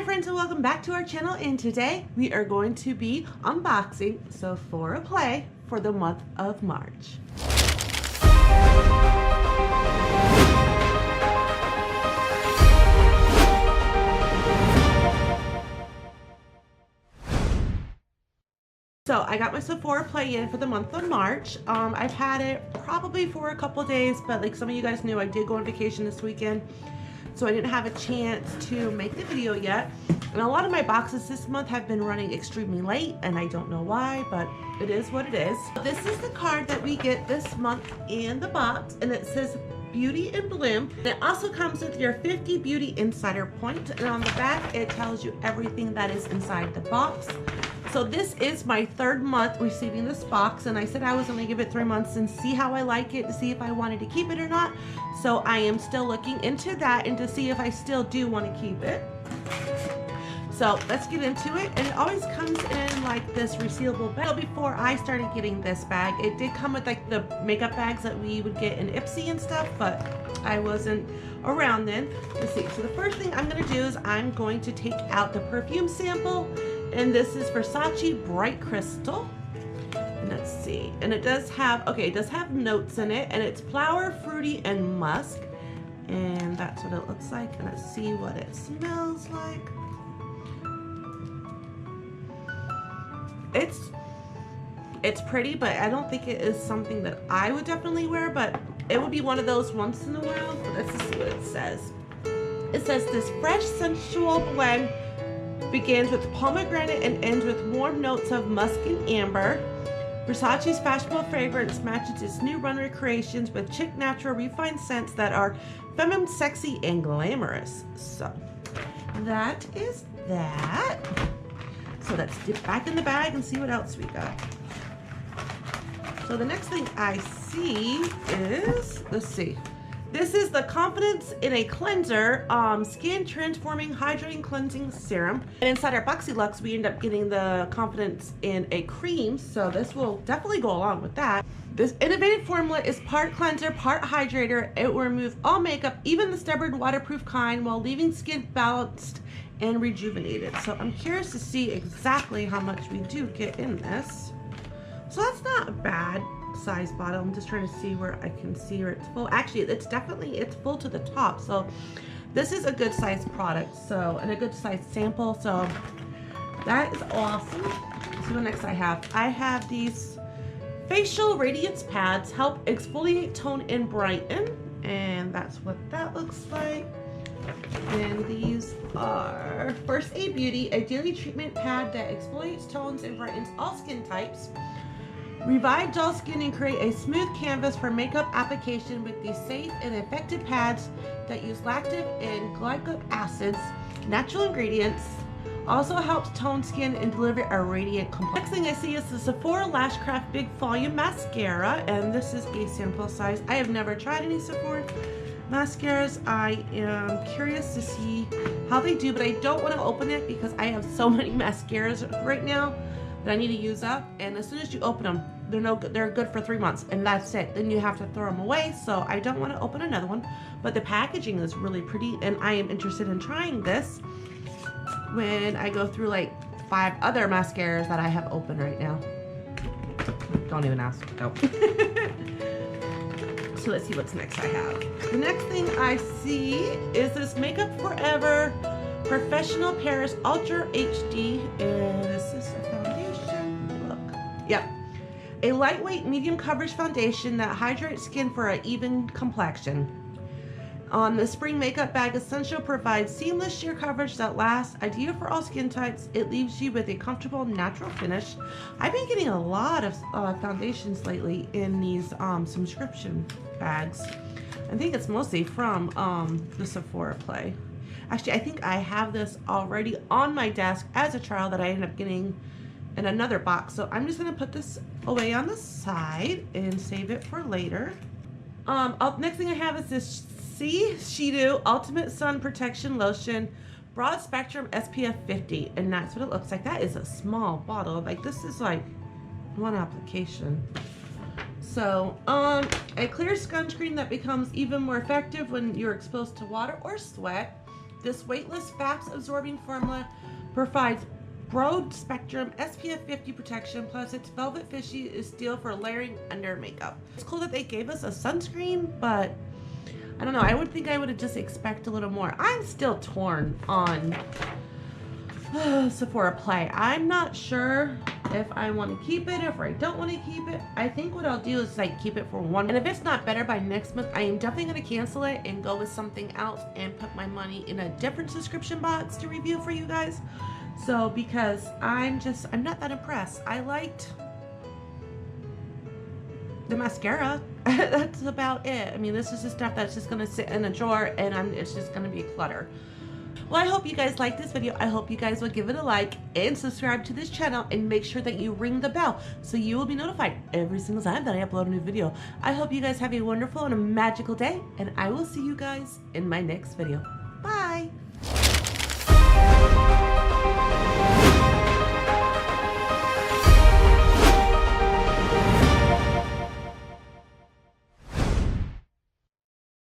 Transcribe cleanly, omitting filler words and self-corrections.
Hi friends, and welcome back to our channel, and today we are going to be unboxing Sephora Play for the month of March. So I got my Sephora Play in for the month of March. I've had it probably for a couple days, but like some of you guys knew, I did go on vacation this weekend, so I didn't have a chance to make the video yet. And a lot of my boxes this month have been running extremely late, and I don't know why, but it is what it is. This is the card that we get this month in the box, and it says Beauty and Bloom. It also comes with your 50 Beauty Insider Points, and on the back it tells you everything that is inside the box. So this is my third month receiving this box, and I said I was going to give it 3 months and see how I like it, to see if I wanted to keep it or not. So I am still looking into that and to see if I still do want to keep it. So let's get into it. And it always comes in like this resealable bag. So before I started getting this bag, it did come with like the makeup bags that we would get in Ipsy and stuff, but I wasn't around then. Let's see. So the first thing I'm going to do is I'm going to take out the perfume sample. And this is Versace Bright Crystal. And let's see. And it does have, okay, it does have notes in it. And it's flower, fruity, and musk. And that's what it looks like. And let's see what it smells like. It's pretty, but I don't think it is something that I would definitely wear. But it would be one of those once in a while. But let's see what it says. It says this fresh, sensual blend begins with pomegranate and ends with warm notes of musk and amber. Versace's fashionable fragrance matches its new runway creations with chic, natural, refined scents that are feminine, sexy, and glamorous. So that is that. So let's dip back in the bag and see what else we got. So the next thing I see is, let's see. This is the Confidence in a Cleanser Skin Transforming Hydrating Cleansing Serum. And inside our Boxy Luxe, we end up getting the Confidence in a Cream. So this will definitely go along with that. This innovative formula is part cleanser, part hydrator. It will remove all makeup, even the stubborn waterproof kind, while leaving skin balanced and rejuvenated. So I'm curious to see exactly how much we do get in this. So that's not a bad size bottle. I'm just trying to see where I can see where it's full. Actually, it's full to the top. So this is a good size product, so, and a good size sample. So that is awesome. Let's see what next I have. I have these facial radiance pads, help exfoliate, tone, and brighten, and that's what that looks like. And these are First Aid Beauty, a daily treatment pad that exfoliates, tones, and brightens all skin types. Revive dull skin and create a smooth canvas for makeup application with these safe and effective pads that use lactic and glycolic acids, natural ingredients. Also helps tone skin and deliver a radiant complexion. Next thing I see is the Sephora Lash Craft Big Volume Mascara, and this is a sample size. I have never tried any Sephora mascaras. I am curious to see how they do, but I don't want to open it because I have so many mascaras right now that I need to use up, and as soon as you open them, they're good for 3 months, and that's it. Then you have to throw them away, so I don't want to open another one. But the packaging is really pretty, and I am interested in trying this when I go through like 5 other mascaras that I have open right now. Don't even ask. No. So let's see what's next I have. The next thing I see is this Makeup Forever Professional Paris Ultra HD, and this is a foundation. Look, yep, a lightweight medium coverage foundation that hydrates skin for an even complexion. The spring makeup bag essential provides seamless sheer coverage that lasts, ideal for all skin types. It leaves you with a comfortable natural finish. I've been getting a lot of foundations lately in these subscription bags. I think it's mostly from the Sephora Play. Actually, I think I have this already on my desk as a trial that I ended up getting in another box. So I'm just going to put this away on the side and save it for later. Next thing I have is this Shido Ultimate Sun Protection Lotion, Broad Spectrum SPF 50. And that's what it looks like. That is a small bottle. Like, this is like one application. So, a clear sunscreen that becomes even more effective when you're exposed to water or sweat. This weightless, fast-absorbing formula provides broad spectrum SPF 50 protection, plus its velvet fishy is steel for layering under makeup. It's cool that they gave us a sunscreen, but I don't know. I would think I would have just expect a little more. I'm still torn on Sephora Play. I'm not sure if I want to keep it, if I don't want to keep it. I think what I'll do is like keep it for one, and if it's not better by next month, I am definitely going to cancel it and go with something else and put my money in a different subscription box to review for you guys. So because I'm not that impressed. I liked the mascara. That's about it. I mean, this is the stuff that's just going to sit in a drawer, and it's just going to be clutter. Well, I hope you guys liked this video. I hope you guys will give it a like and subscribe to this channel, and make sure that you ring the bell so you will be notified every single time that I upload a new video. I hope you guys have a wonderful and a magical day, and I will see you guys in my next video.